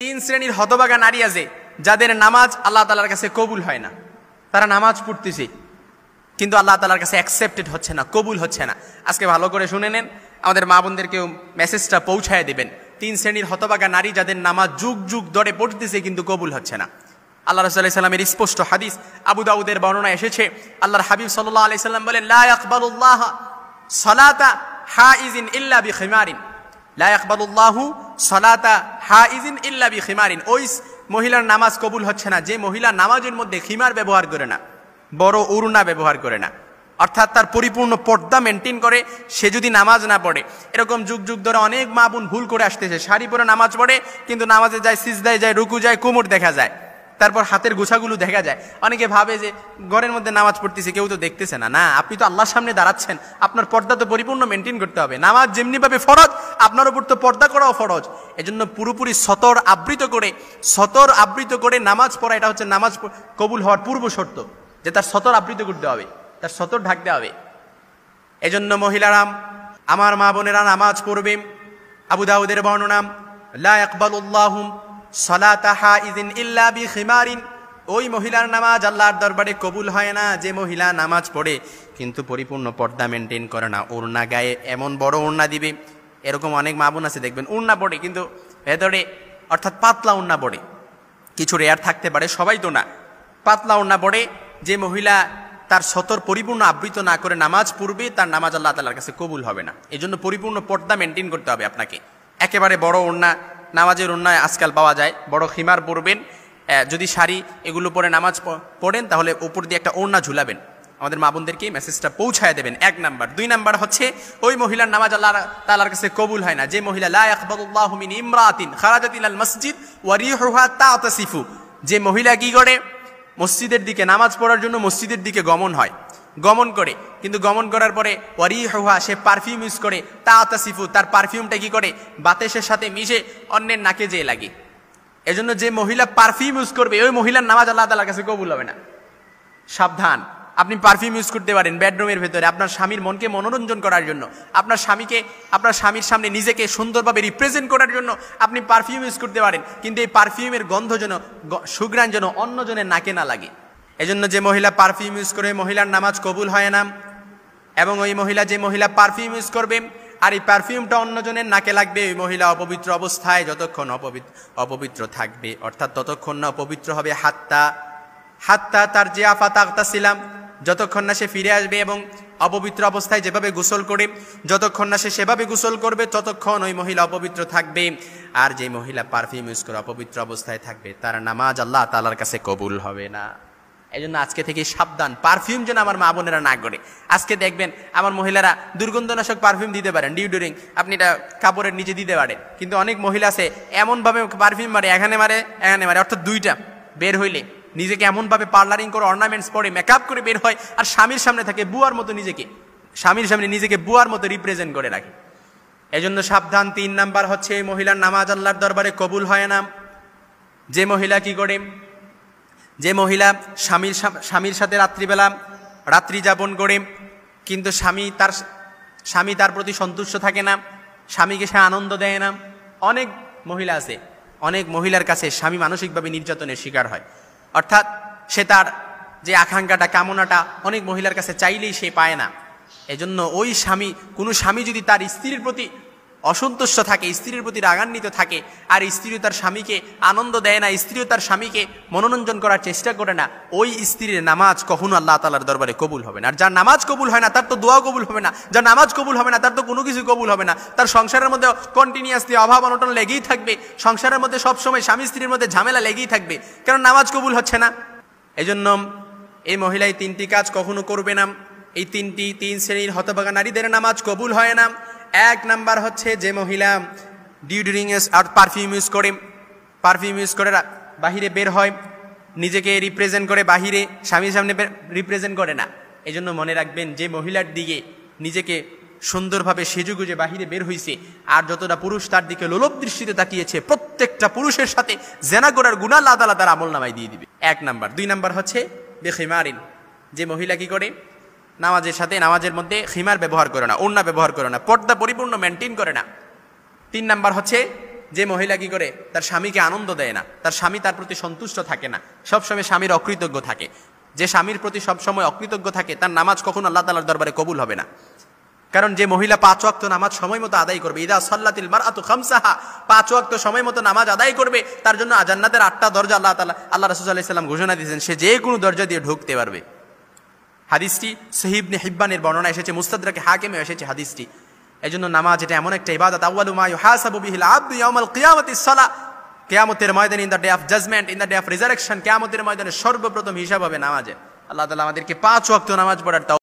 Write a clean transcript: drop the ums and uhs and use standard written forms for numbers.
তিন শ্রেণীর হতভাগা নারী আছে যাদের নামাজ আল্লাহ তাআলার কাছে কবুল হয় না। তারা নামাজ পড়তেছে কিন্তু আল্লাহ তাআলার কাছে অ্যাকসেপ্টেড হচ্ছে না, কবুল হচ্ছে না। আজকে ভালো করে শুনে নেন, আমাদের মা বোনদেরকেও মেসেজটা পৌঁছায় দেবেন। তিন শ্রেণীর হতভাগা নারী যাদের নামাজ যুগ যুগ ধরে পড়তেছে কিন্তু কবুল হচ্ছে না। আল্লাহ রাসূল সাল্লাল্লাহু আলাইহি সাল্লামের স্পষ্ট হাদিস, আবু দাউদের বর্ণনা এসেছে, আল্লাহর হাবিব সাল্লাল্লাহু আলাইহি সাল্লাম বলেন, লা ইয়াকবালুল্লাহ সালাতা হাইজিন ইল্লা বিখিমারিন, লা ইয়াকবালুল্লাহু সালাতা হাইজিন ইল্লা বিখিমারিন। ওই মহিলার নামাজ কবুল হচ্ছে না যে মহিলা নামাজের মধ্যে খিমার ব্যবহার করে না, বড় উরনা ব্যবহার করে না, অর্থাৎ তার পরিপূর্ণ পর্দা মেনটেন করে সে যদি নামাজ না পড়ে। এরকম যুগ যুগ ধরে অনেক মা বোন ভুল করে আসতেছে, শাড়ি পরে নামাজ পড়ে কিন্তু নামাজে যায়, সিজদায় যায়, রুকু যায়, কোমর দেখা যায়, তারপর হাতের গোছাগুলো দেখা যায়। অনেকে ভাবে যে ঘরের মধ্যে নামাজ পড়তেছে, কেউ তো দেখতেছে না। না, আপনি তো আল্লাহর সামনে দাঁড়াচ্ছেন, আপনার পর্দা তো পরিপূর্ণ মেনটেন করতে হবে। নামাজ যেমনিভাবে ফরজ, আপনার উপর তো পর্দা করাও ফরজ। এজন্য পুরোপুরি সতর আবৃত করে নামাজ পড়া, এটা হচ্ছে নামাজ কবুল হওয়ার পূর্ব শর্ত, যে তার সতর আবৃত করতে হবে, তার সতর ঢাকতে হবে। এজন্য মহিলারা, আমার মা বোনেরা নামাজ পড়বে। আবু দাউদের বর্ণনা, লা ইয়াকবালুল্লাহু সালাতা হাইজিন ইল্লা বিখিমারিন। ওই মহিলার নামাজ আল্লাহর দরবারে কবুল হয় না যে মহিলা নামাজ পড়ে কিন্তু পরিপূর্ণ পর্দা মেনটেন করে না। ওড়না গায়ে এমন বড় ওড়না দিবে, এরকম অনেক মা বোন আছে দেখবেন ওড়না পড়ে কিন্তু ভেতরে অর্থাৎ পাতলা ওড়না পড়ে, কিছু রেয়ার থাকতে পারে, সবাই তো না, পাতলা ওড়না পড়ে। যে মহিলা তার সতর পরিপূর্ণ আবৃত না করে নামাজ পড়বে, তার নামাজ আল্লাহ তাআলার কাছে কবুল হবে না। এজন্য পরিপূর্ণ পর্দা মেনটেন করতে হবে আপনাকে। একেবারে বড় ওড়না, নামাজের ওড়নায় আজকাল পাওয়া যায়, বড় খিমার পরবেন। যদি শাড়ি এগুলো পরে নামাজ পড়েন তাহলে উপর দিয়ে একটা ওড়না ঝুলাবেন। আমাদের মা বোনদেরকে মেসেজটা পৌঁছায় দেবেন, 1 নাম্বার। 2 নাম্বার হচ্ছে ওই মহিলার নামাজ আল্লাহ তাআলার কাছে কবুল হয় না যে মহিলা লা ইয়াকবালুল্লাহু মিন ইমরাতিন খারাজাত ইলাল মসজিদ ওয়া রিহুহা তাতাসিফু। যে মহিলা কি করে, মসজিদের দিকে নামাজ পড়ার জন্য মসজিদের দিকে গমন করে কিন্তু গমন করার পরে ওয়ারিহুহা, সে পারফিউম ইউজ করে, তাতাসিফু, তার পারফিউমটা কি করে বাতাসের সাথে মিশে অন্যের নাকে যেয়ে লাগে। এজন্য যে মহিলা পারফিউম ইউজ করবে ওই মহিলার নামাজ আল্লাহ তাআলার কাছে কবুল হবে না। সাবধান, আপনি পারফিউম ইউজ করতে পারেন বেডরুমের ভেতরে আপনার স্বামীর মনকে মনোরঞ্জন করার জন্য, আপনার স্বামীর সামনে নিজেকে সুন্দরভাবে রিপ্রেজেন্ট করার জন্য আপনি পারফিউম ইউজ করতে পারেন, কিন্তু এই পারফিউমের গন্ধ যেন, সুঘ্রাণ যেন অন্যজনের নাকে না লাগে। এজন্য যে মহিলা পারফিউম ইউজ করে মহিলার নামাজ কবুল হয় না। এবং ওই মহিলা, যে মহিলা পারফিউম ইউজ করবে আর এই পারফিউমটা অন্যজনের নাকে লাগবে, ওই মহিলা অপবিত্র অবস্থায় যতক্ষণ অপবিত্র থাকবে, অর্থাৎ ততক্ষণ না অপবিত্র হবে হাত্তা তার জিয়াফা তাগতাসিলাম, যতক্ষণ না সে ফিরে আসবে এবং অপবিত্র অবস্থায় যেভাবে গোসল করে, যতক্ষণ না সে সেভাবে গোসল করবে ততক্ষণ ওই মহিলা অপবিত্র থাকবে। আর যে মহিলা পারফিউম ইউজ করে অপবিত্র অবস্থায় থাকবে তার নামাজ আল্লাহ তাআলার কাছে কবুল হবে না। এই জন্য আজকে থেকে সাবধান, পারফিউম যেন আমার মা বোনেরা না করে। আজকে দেখবেন আমার মহিলারা দুর্গন্ধনাশক পারফিউম দিতে পারেন, ডিওডোরিং আপনি এটা কাপড়ের নিচে দিতে পারেন, কিন্তু অনেক মহিলা আছে এমনভাবে পারফিউম মারে, এখানে মারে, অর্থাৎ দুইটা বের হইলে নিজেকে এমনভাবে পার্লারিং করে, অর্নামেন্টস পরে, মেকআপ করে বের হয় আর স্বামীর সামনে থাকে বুয়ার মতো, স্বামীর সামনে নিজেকে বুয়ার মতো রিপ্রেজেন্ট করে রাখে। এজন্য সাবধান। 3 নাম্বার হচ্ছে মহিলার নামাজ আল্লাহর দরবারে কবুল হয় না যে মহিলা কি করে, যে মহিলা স্বামীর সাথে রাত্রি যাপন করে কিন্তু স্বামী তার প্রতি সন্তুষ্ট থাকে না, স্বামীকে সে আনন্দ দেয় না। অনেক মহিলা আছে, অনেক মহিলার কাছে স্বামী মানসিকভাবে নির্যাতনের শিকার হয়, অর্থাৎ সে তার যে আকাঙ্ক্ষাটা, কামনাটা অনেক মহিলার কাছে চাইলেই সে পায় না। এজন্য ওই কোনো স্বামী যদি তার স্ত্রীর প্রতি অসন্তুষ্ট থাকে, স্ত্রীর প্রতি রাগান্বিত থাকে, আর স্ত্রীও তার স্বামীকে আনন্দ দেয় না, স্ত্রীও তার স্বামীকে মনোরঞ্জন করার চেষ্টা করে না, ওই স্ত্রীর নামাজ কখনো আল্লাহ তাআলার দরবারে কবুল হবে না। আর যার নামাজ কবুল হয় না তার তো দোয়া কবুল হবে না, যার নামাজ কবুল হবে না তার তো কোনো কিছু কবুল হবে না। তার সংসারের মধ্যে কন্টিনিউয়াসলি অভাব অনটন লেগেই থাকবে, সংসারের মধ্যে সবসময় স্বামী স্ত্রীর মধ্যে ঝামেলা লেগেই থাকবে, কারণ নামাজ কবুল হচ্ছে না। এজন্য এই মহিলা এই 3টি কাজ কখনো করবে না। এই 3 শ্রেণীর হতভাগা নারীদের নামাজ কবুল হয় না। 1 নাম্বার হচ্ছে যে মহিলা ডিওডোরিং আর পারফিউম ইউজ করে বাহিরে বের হয়, নিজেকে রিপ্রেজেন্ট করে বাহিরে, স্বামীর সামনে রিপ্রেজেন্ট করে না। এজন্য মনে রাখবেন, যে মহিলার দিকে নিজেকে সুন্দরভাবে সেজেগুজে বাহিরে বের হয়েছে আর যতটা পুরুষ তার দিকে লোলভ দৃষ্টিতে তাকিয়েছে, প্রত্যেকটা পুরুষের সাথে জেনা করার গুনাহ আল্লাহ তাআলা তার আমলনামায় দিয়ে দিবে। 1 নাম্বার। 2 নাম্বার হচ্ছে বেখিমারিন, যে মহিলা কি করে নামাজের মধ্যে খিমার ব্যবহার করে না, ওড়না ব্যবহার করে না, পর্দা পরিপূর্ণ মেনটেন করে না। 3 নাম্বার হচ্ছে যে মহিলা কি করে তার স্বামীকে আনন্দ দেয় না, তার স্বামী তার প্রতি সন্তুষ্ট থাকে না, সবসময় স্বামীর অকৃতজ্ঞ থাকে, যে স্বামীর প্রতি সবসময় অকৃতজ্ঞ থাকে তার নামাজ কখনো আল্লাহ তাআলার দরবারে কবুল হবে না। কারণ যে মহিলা 5 ওয়াক্ত নামাজ সময় মতো আদায় করবে, ইদা সাল্লাতিল মারআতু খামসাহা, 5 ওয়াক্ত সময় মতো নামাজ আদায় করবে, তার জন্য জান্নাতের 8টা দরজা আল্লাহ তাআলা, আল্লাহ রাসূল সাল্লাল্লাহু আলাইহি ওয়াসাল্লাম ঘোষণা দিয়েছেন, সে যে কোনো দরজা দিয়ে ঢুকতে পারবে। হাদিসটি সহিহ ইবনে হিব্বানের বর্ণনা এসেছে, মুস্তাদরাকে হাকিমে এসেছে হাদিসটি। এজন্য নামাজ এটা এমন একটা ইবাদত, আউয়ালু মা ইউহাসাবু বিহিল আবদু ইয়াউমাল কিয়ামাতিস সালাহ, কিয়ামতের ময়দানে, in the day of judgment, in the day of resurrection, কিয়ামতের ময়দানে সর্বপ্রথম হিসাব হবে নামাজে। আল্লাহ তাআলা আমাদেরকে 5 ওয়াক্ত নামাজ পড়ার